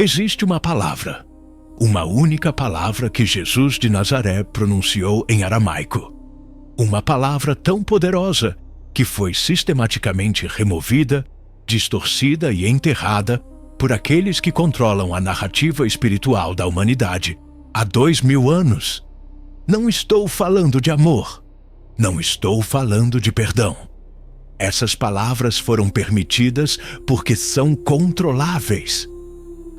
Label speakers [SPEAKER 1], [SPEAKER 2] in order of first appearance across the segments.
[SPEAKER 1] Existe uma palavra, uma única palavra que Jesus de Nazaré pronunciou em aramaico. Uma palavra tão poderosa que foi sistematicamente removida, distorcida e enterrada por aqueles que controlam a narrativa espiritual da humanidade há 2000 anos. Não estou falando de amor. Não estou falando de perdão. Essas palavras foram permitidas porque são controláveis.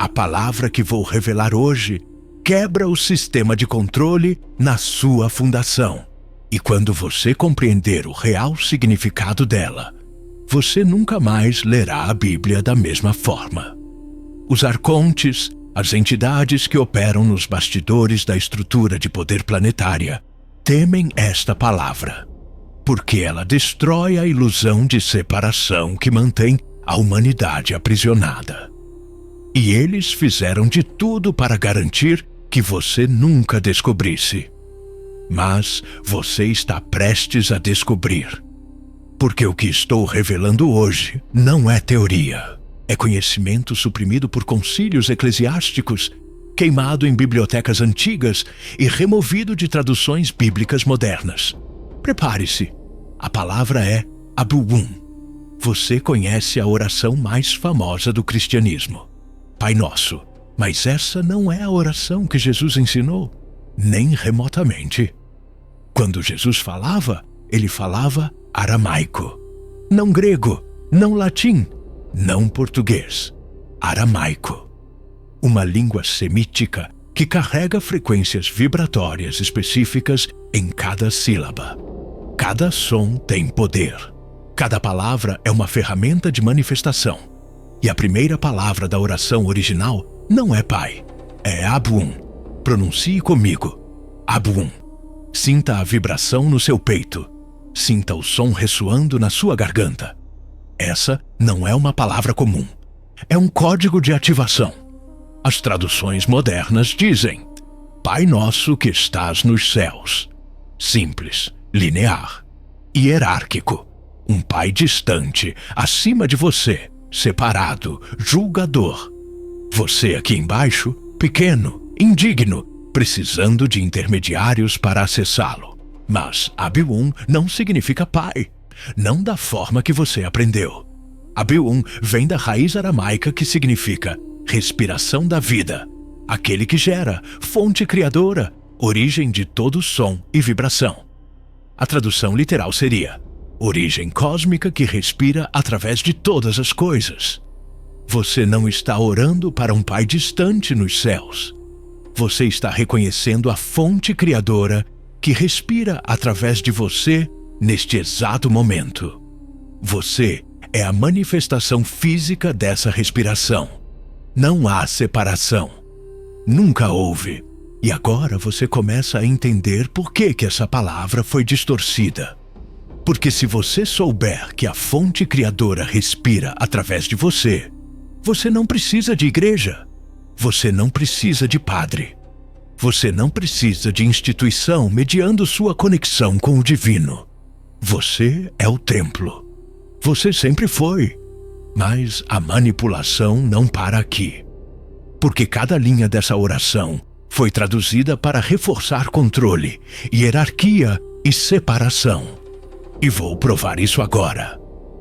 [SPEAKER 1] A palavra que vou revelar hoje quebra o sistema de controle na sua fundação. E quando você compreender o real significado dela, você nunca mais lerá a Bíblia da mesma forma. Os arcontes, as entidades que operam nos bastidores da estrutura de poder planetária, temem esta palavra, porque ela destrói a ilusão de separação que mantém a humanidade aprisionada. E eles fizeram de tudo para garantir que você nunca descobrisse. Mas você está prestes a descobrir. Porque o que estou revelando hoje não é teoria. É conhecimento suprimido por concílios eclesiásticos, queimado em bibliotecas antigas e removido de traduções bíblicas modernas. Prepare-se. A palavra é Abu'um. Você conhece a oração mais famosa do cristianismo, Pai Nosso. Mas essa não é a oração que Jesus ensinou, nem remotamente. Quando Jesus falava, ele falava aramaico. Não grego, não latim, não português. Aramaico. Uma língua semítica que carrega frequências vibratórias específicas em cada sílaba. Cada som tem poder. Cada palavra é uma ferramenta de manifestação. E a primeira palavra da oração original não é Pai, é Abu'um. Pronuncie comigo. Abu'um. Sinta a vibração no seu peito. Sinta o som ressoando na sua garganta. Essa não é uma palavra comum. É um código de ativação. As traduções modernas dizem: Pai Nosso que estás nos céus. Simples, linear, hierárquico. Um pai distante, acima de você, separado, julgador. Você aqui embaixo, pequeno, indigno, precisando de intermediários para acessá-lo. Mas Abu'um não significa pai, não da forma que você aprendeu. Abu'um vem da raiz aramaica que significa respiração da vida, aquele que gera, fonte criadora, origem de todo som e vibração. A tradução literal seria origem cósmica que respira através de todas as coisas. Você não está orando para um pai distante nos céus. Você está reconhecendo a fonte criadora que respira através de você neste exato momento. Você é a manifestação física dessa respiração. Não há separação. Nunca houve. E agora você começa a entender por que essa palavra foi distorcida. Porque se você souber que a fonte criadora respira através de você, você não precisa de igreja. Você não precisa de padre. Você não precisa de instituição mediando sua conexão com o divino. Você é o templo. Você sempre foi. Mas a manipulação não para aqui. Porque cada linha dessa oração foi traduzida para reforçar controle, hierarquia e separação. E vou provar isso agora.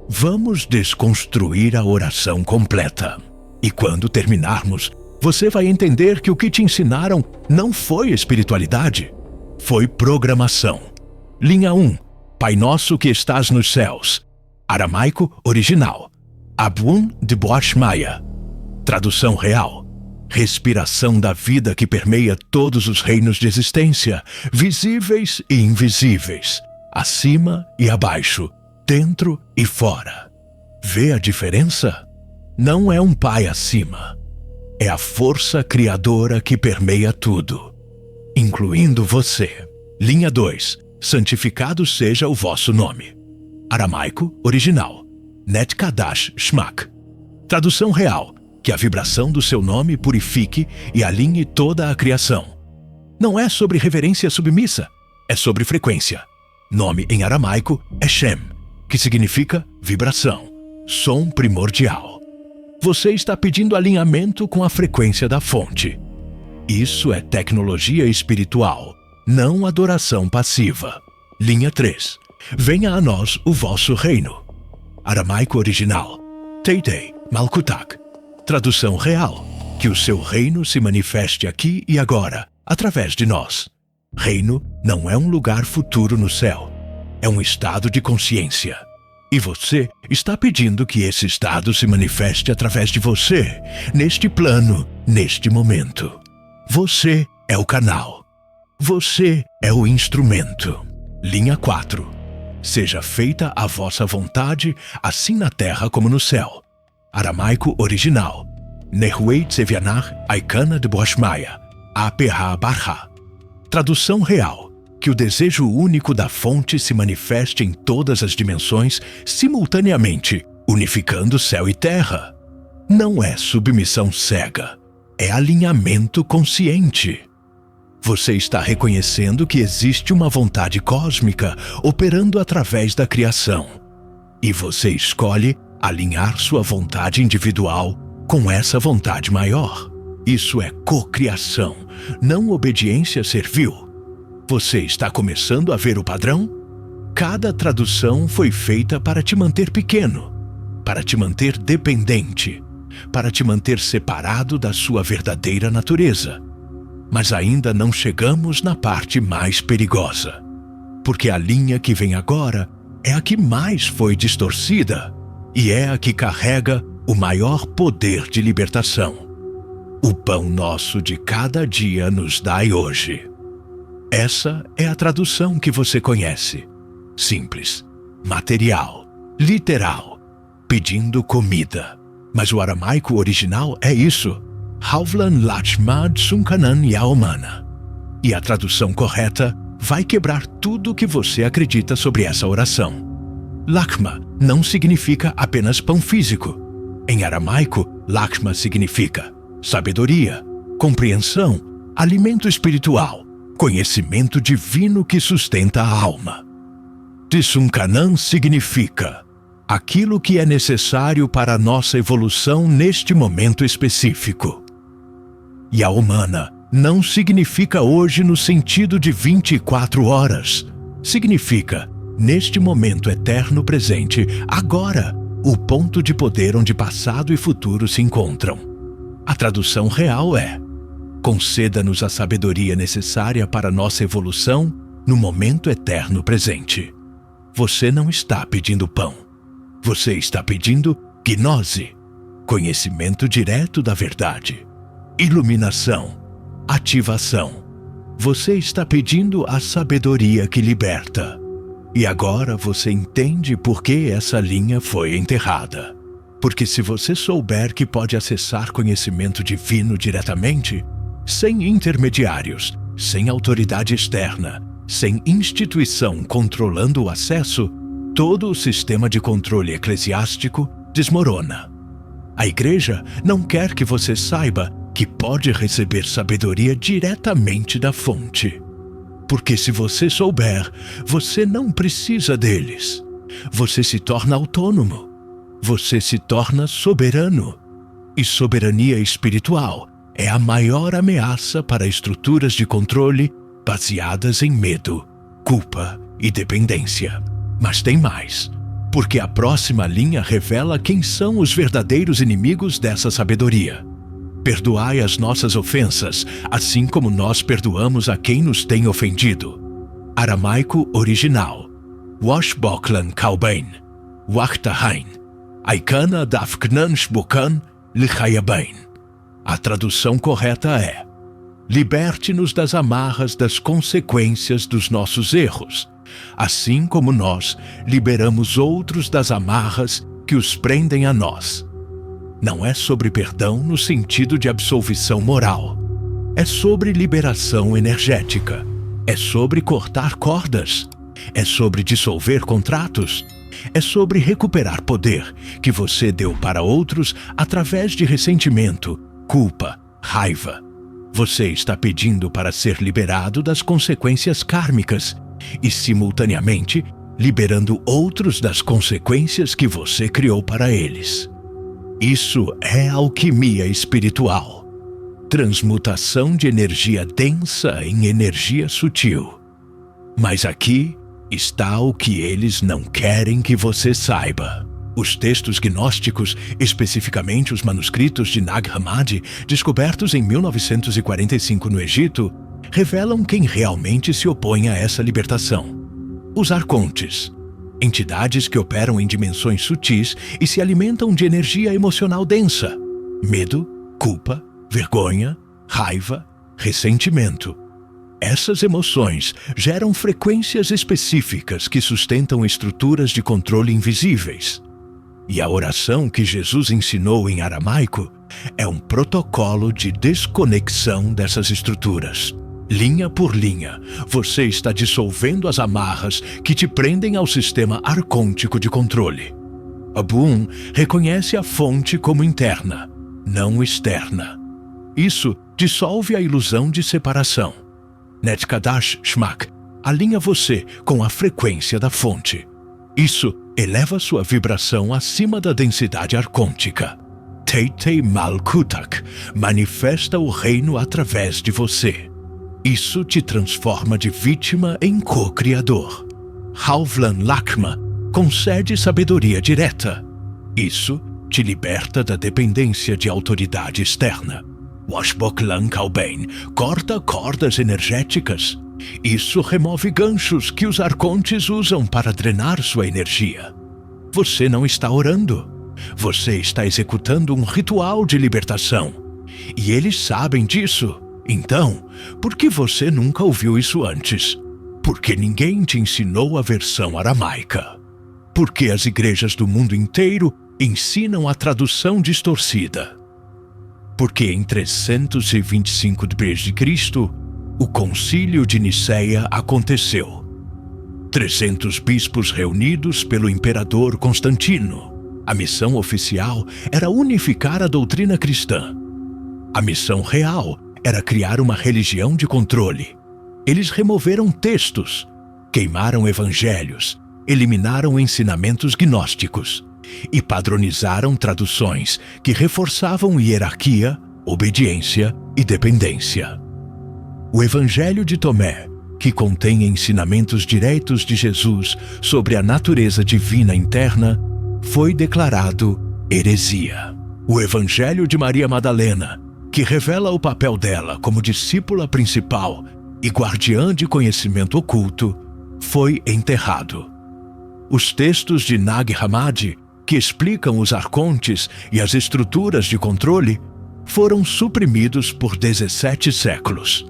[SPEAKER 1] Vamos desconstruir a oração completa. E quando terminarmos, você vai entender que o que te ensinaram não foi espiritualidade, foi programação. Linha 1. Pai Nosso que estás nos céus. Aramaico original. Abu'um de Boash Maya. Tradução real. Respiração da vida que permeia todos os reinos de existência, visíveis e invisíveis, acima e abaixo, dentro e fora. Vê a diferença? Não é um pai acima. É a força criadora que permeia tudo, incluindo você. Linha 2. Santificado seja o vosso nome. Aramaico original. Net Kadash Shmak. Tradução real. Que a vibração do seu nome purifique e alinhe toda a criação. Não é sobre reverência submissa, é sobre frequência. Nome em aramaico é Shem, que significa vibração, som primordial. Você está pedindo alinhamento com a frequência da fonte. Isso é tecnologia espiritual, não adoração passiva. Linha 3. Venha a nós o vosso reino. Aramaico original. Teitei, Malkutak. Tradução real. Que o seu reino se manifeste aqui e agora, através de nós. Reino não é um lugar futuro no céu. É um estado de consciência. E você está pedindo que esse estado se manifeste através de você, neste plano, neste momento. Você é o canal. Você é o instrumento. Linha 4. Seja feita a vossa vontade, assim na terra como no céu. Aramaico original. Nehuei Tsevianar Aikana de Boashmaya. Aperha Barha. Tradução real. Que o desejo único da fonte se manifeste em todas as dimensões simultaneamente, unificando céu e terra. Não é submissão cega. É alinhamento consciente. Você está reconhecendo que existe uma vontade cósmica operando através da criação. E você escolhe alinhar sua vontade individual com essa vontade maior. Isso é cocriação, não obediência servil. Você está começando a ver o padrão? Cada tradução foi feita para te manter pequeno, para te manter dependente, para te manter separado da sua verdadeira natureza. Mas ainda não chegamos na parte mais perigosa, porque a linha que vem agora é a que mais foi distorcida e é a que carrega o maior poder de libertação. O pão nosso de cada dia nos dai hoje. Essa é a tradução que você conhece. Simples, material, literal, pedindo comida. Mas o aramaico original é isso. Havlan Lachmad Sunkanan Yaomana. E a tradução correta vai quebrar tudo o que você acredita sobre essa oração. Lakma não significa apenas pão físico. Em aramaico, Lakma significa sabedoria, compreensão, alimento espiritual, conhecimento divino que sustenta a alma. Tsunkanan significa aquilo que é necessário para a nossa evolução neste momento específico. E a humana não significa hoje no sentido de 24 horas. Significa, neste momento eterno presente, agora, o ponto de poder onde passado e futuro se encontram. A tradução real é: conceda-nos a sabedoria necessária para nossa evolução no momento eterno presente. Você não está pedindo pão. Você está pedindo gnose, conhecimento direto da verdade, iluminação, ativação. Você está pedindo a sabedoria que liberta. E agora você entende por que essa linha foi enterrada. Porque se você souber que pode acessar conhecimento divino diretamente, sem intermediários, sem autoridade externa, sem instituição controlando o acesso, todo o sistema de controle eclesiástico desmorona. A igreja não quer que você saiba que pode receber sabedoria diretamente da fonte. Porque se você souber, você não precisa deles. Você se torna autônomo. Você se torna soberano. E soberania espiritual é a maior ameaça para estruturas de controle baseadas em medo, culpa e dependência. Mas tem mais, porque a próxima linha revela quem são os verdadeiros inimigos dessa sabedoria. Perdoai as nossas ofensas, assim como nós perdoamos a quem nos tem ofendido. Aramaico original. Washboklan Kaubain. Wachtahain. Aikana Dafknan Shbokan Lichayabain. A tradução correta é: liberte-nos das amarras das consequências dos nossos erros, assim como nós liberamos outros das amarras que os prendem a nós. Não é sobre perdão no sentido de absolvição moral. É sobre liberação energética. É sobre cortar cordas. É sobre dissolver contratos. É sobre recuperar poder que você deu para outros através de ressentimento, culpa, raiva. Você está pedindo para ser liberado das consequências kármicas e, simultaneamente, liberando outros das consequências que você criou para eles. Isso é alquimia espiritual. Transmutação de energia densa em energia sutil. Mas aqui está o que eles não querem que você saiba. Os textos gnósticos, especificamente os manuscritos de Nag Hammadi, descobertos em 1945 no Egito, revelam quem realmente se opõe a essa libertação. Os arcontes, entidades que operam em dimensões sutis e se alimentam de energia emocional densa, medo, culpa, vergonha, raiva, ressentimento. Essas emoções geram frequências específicas que sustentam estruturas de controle invisíveis. E a oração que Jesus ensinou em aramaico é um protocolo de desconexão dessas estruturas. Linha por linha, você está dissolvendo as amarras que te prendem ao sistema arcôntico de controle. Abum reconhece a fonte como interna, não externa. Isso dissolve a ilusão de separação. Netkadash Shmak alinha você com a frequência da fonte. Isso eleva sua vibração acima da densidade arcôntica. Teitei Malkutak manifesta o reino através de você. Isso te transforma de vítima em co-criador. Hauvlan Lakma concede sabedoria direta. Isso te liberta da dependência de autoridade externa. Washboklan Kalbein corta cordas energéticas. Isso remove ganchos que os arcontes usam para drenar sua energia. Você não está orando. Você está executando um ritual de libertação. E eles sabem disso. Então, por que você nunca ouviu isso antes? Porque ninguém te ensinou a versão aramaica. Porque as igrejas do mundo inteiro ensinam a tradução distorcida. Porque em 325 d.C., o Concílio de Niceia aconteceu. 300 bispos reunidos pelo imperador Constantino. A missão oficial era unificar a doutrina cristã. A missão real era criar uma religião de controle. Eles removeram textos, queimaram evangelhos, eliminaram ensinamentos gnósticos e padronizaram traduções que reforçavam hierarquia, obediência e dependência. O Evangelho de Tomé, que contém ensinamentos diretos de Jesus sobre a natureza divina interna, foi declarado heresia. O Evangelho de Maria Madalena, que revela o papel dela como discípula principal e guardiã de conhecimento oculto, foi enterrado. Os textos de Nag Hammadi, que explicam os arcontes e as estruturas de controle, foram suprimidos por 17 séculos.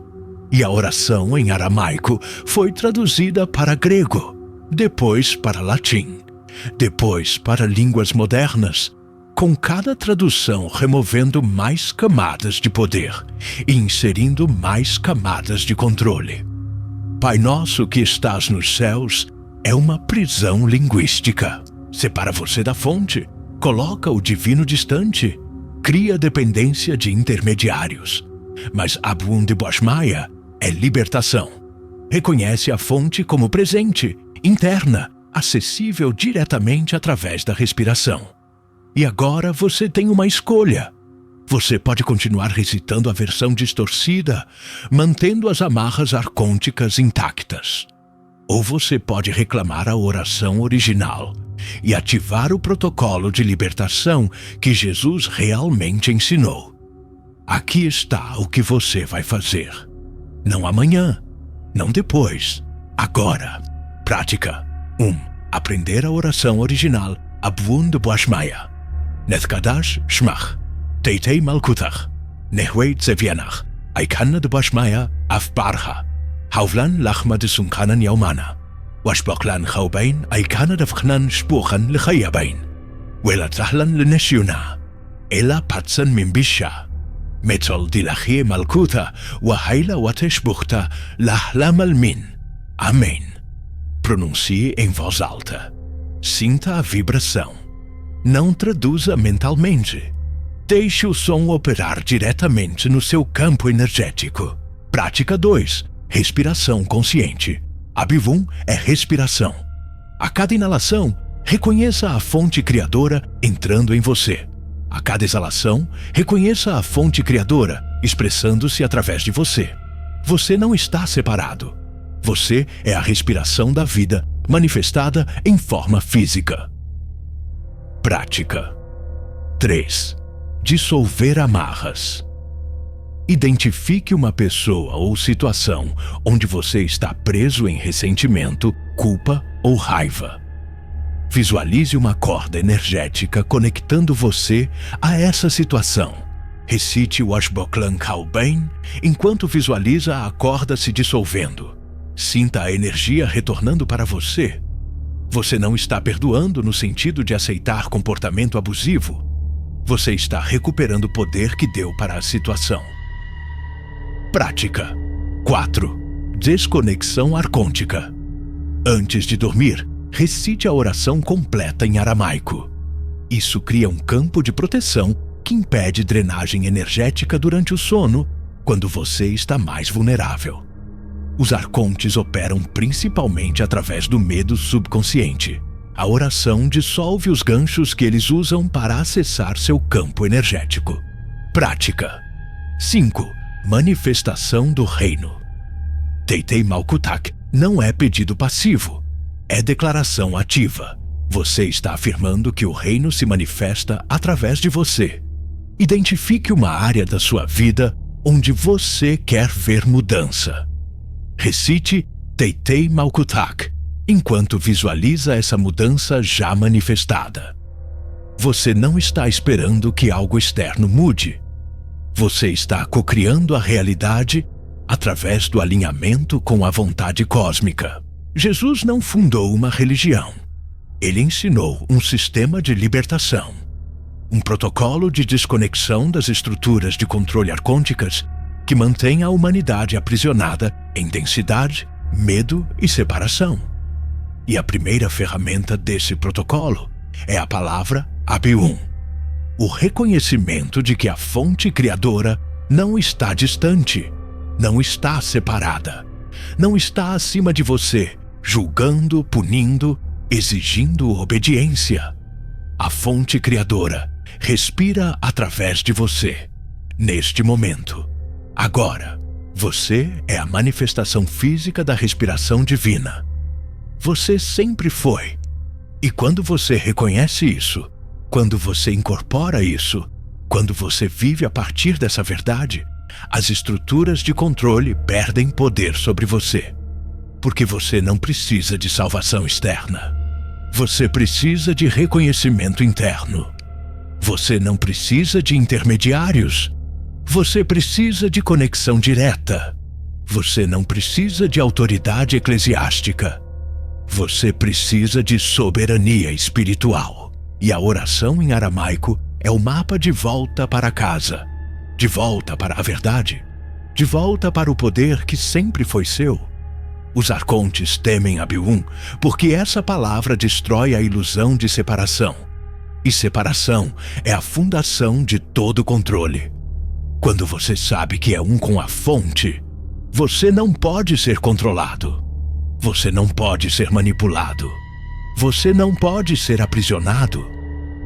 [SPEAKER 1] E a oração em aramaico foi traduzida para grego, depois para latim, depois para línguas modernas, com cada tradução removendo mais camadas de poder e inserindo mais camadas de controle. Pai Nosso que estás nos céus é uma prisão linguística. Separa você da fonte, coloca o divino distante, cria dependência de intermediários. Mas Abum de Boshmaya é libertação. Reconhece a fonte como presente, interna, acessível diretamente através da respiração. E agora você tem uma escolha. Você pode continuar recitando a versão distorcida, mantendo as amarras arcônticas intactas. Ou você pode reclamar a oração original e ativar o protocolo de libertação que Jesus realmente ensinou. Aqui está o que você vai fazer. Não amanhã, não depois, agora. Prática 1. Aprender a oração original Abum de Boshmaya. Netkadash Shmach, Teitei Malkutach, Nehwei Tzevianach, Aikana de Boshmaya Afbarha, Hauvlan Lachma de Sunkanan Yaumana, Washboklan Chaubain, Aikana de Fchnan Spuchan Lechayabain, Wela Tahlan Leneshiuna, Ela Patsan Mimbisha, Metzol Dilachie Malkuta, Wahaila Wateshbuchta, Lahlamalmin. Amém. Pronuncie em voz alta. Sinta a vibração. Não traduza mentalmente. Deixe o som operar diretamente no seu campo energético. Prática 2. Respiração consciente. Abivum é respiração. A cada inalação, reconheça a fonte criadora entrando em você. A cada exalação, reconheça a fonte criadora, expressando-se através de você. Você não está separado. Você é a respiração da vida manifestada em forma física. Prática 3. Dissolver amarras. Identifique uma pessoa ou situação onde você está preso em ressentimento, culpa ou raiva. Visualize uma corda energética conectando você a essa situação. Recite o Ashboklan Kalbain enquanto visualiza a corda se dissolvendo. Sinta a energia retornando para você. Você não está perdoando no sentido de aceitar comportamento abusivo. Você está recuperando o poder que deu para a situação. Prática 4. Desconexão arcôntica. Antes de dormir, recite a oração completa em aramaico. Isso cria um campo de proteção que impede drenagem energética durante o sono, quando você está mais vulnerável. Os arcontes operam principalmente através do medo subconsciente. A oração dissolve os ganchos que eles usam para acessar seu campo energético. Prática 5. Manifestação do reino. Teitei Malkutak não é pedido passivo, é declaração ativa. Você está afirmando que o reino se manifesta através de você. Identifique uma área da sua vida onde você quer ver mudança. Recite Teitei Malkutak enquanto visualiza essa mudança já manifestada. Você não está esperando que algo externo mude. Você está cocriando a realidade através do alinhamento com a vontade cósmica. Jesus não fundou uma religião. Ele ensinou um sistema de libertação. Um protocolo de desconexão das estruturas de controle arcônticas que mantém a humanidade aprisionada em densidade, medo e separação. E a primeira ferramenta desse protocolo é a palavra Abium. O reconhecimento de que a fonte criadora não está distante, não está separada, não está acima de você, julgando, punindo, exigindo obediência. A fonte criadora respira através de você, neste momento. Agora, você é a manifestação física da respiração divina. Você sempre foi. E quando você reconhece isso, quando você incorpora isso, quando você vive a partir dessa verdade, as estruturas de controle perdem poder sobre você. Porque você não precisa de salvação externa. Você precisa de reconhecimento interno. Você não precisa de intermediários. Você precisa de conexão direta. Você não precisa de autoridade eclesiástica. Você precisa de soberania espiritual. E a oração em aramaico é o mapa de volta para casa, de volta para a verdade, de volta para o poder que sempre foi seu. Os arcontes temem Abium porque essa palavra destrói a ilusão de separação. E separação é a fundação de todo controle. Quando você sabe que é um com a fonte, você não pode ser controlado. Você não pode ser manipulado. Você não pode ser aprisionado.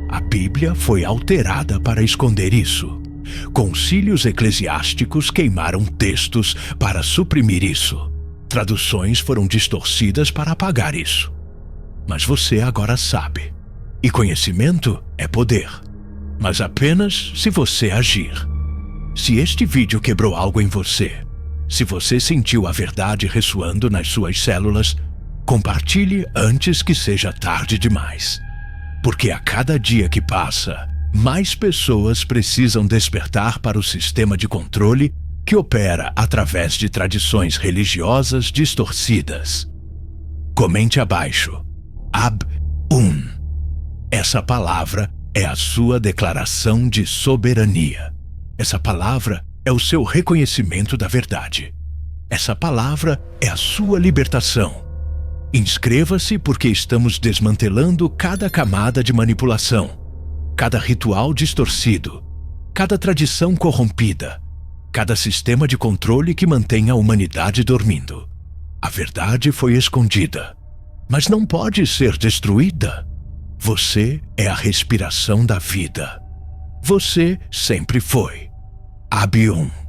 [SPEAKER 1] A Bíblia foi alterada para esconder isso. Concílios eclesiásticos queimaram textos para suprimir isso. Traduções foram distorcidas para apagar isso. Mas você agora sabe. E conhecimento é poder. Mas apenas se você agir. Se este vídeo quebrou algo em você, se você sentiu a verdade ressoando nas suas células, compartilhe antes que seja tarde demais. Porque a cada dia que passa, mais pessoas precisam despertar para o sistema de controle que opera através de tradições religiosas distorcidas. Comente abaixo. Ab-Un. Essa palavra é a sua declaração de soberania. Essa palavra é o seu reconhecimento da verdade. Essa palavra é a sua libertação. Inscreva-se porque estamos desmantelando cada camada de manipulação, cada ritual distorcido, cada tradição corrompida, cada sistema de controle que mantém a humanidade dormindo. A verdade foi escondida, mas não pode ser destruída. Você é a respiração da vida. Você sempre foi Abion.